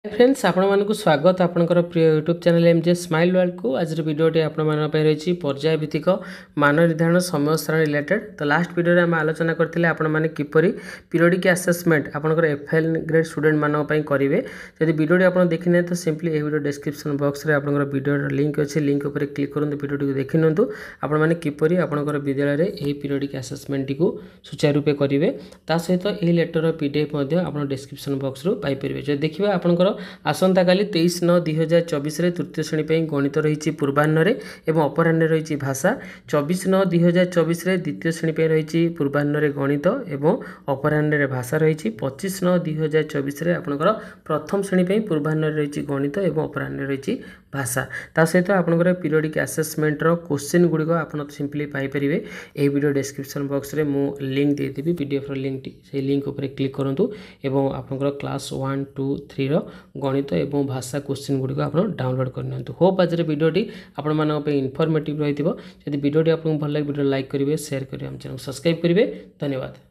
Friends आपण स्वागत आपणकर प्रिय YouTube channel MJ smile world को आज वीडियोटी आपण रही पर्याय भित्तिक मान निर्धारण समय सारण रिलेटेड। तो लास्ट वीडियो आम आलोचना करते आपण मैंने किपरि पीरियडिक असेसमेंट आपंकर एफएल ग्रेड स्टूडेंट मानी करेंगे। जब वीडियोटी आप देखने तो सिंपली यह वीडियो डिस्क्रिप्शन बॉक्स में आपंकर वीडियो लिंक अच्छे लिंक उपर क्लिक करूँ वीडियो देखी निंतु आपण मैंने किपरि आपंकर विद्यालय में यह पीरियडिक असेसमेंट टी सुचारूपे करेंगे। ता सहित यह लेटर पीडीएफ आप डिस्क्रिप्शन बॉक्स पाइपर। जो देखिए आपंकर आसंता काली 23/9/2024 तृतीय श्रेणी पर गणित रही पूर्वाह्न एवं अपराह्न रही भाषा। 24/9/2024 द्वितीय श्रेणी पर रही पूर्वाह्न गणित एवं अपराह्न भाषा रही। 25/9/2024 आपंकर प्रथम श्रेणी पर पूर्वाह्न रही गणित एवं अपराह्न रही भाषा। ता सहित आपंकर पीरियडिक असेसमेंटर क्वेश्चन गुड़िक आप सिंपली पाइपर। यह वीडियो डिस्क्रिप्शन बॉक्स में मु लिंक देदेवी पीडीएफ लिंक से लिंक उपर क्लिक करूँ एवं आपंकर क्लास 1, 2, 3 गणित एवं भाषा क्वेश्चन गुड़िक आप डाउनलोड करनी। होप आज वीडियोटी आपण इनफॉर्मेटिव रही। जब वीडियोटी आपको भल लगे वीडियो लाइक करेंगे, शेयर करेंगे, चैनल सब्सक्राइब करेंगे। धन्यवाद।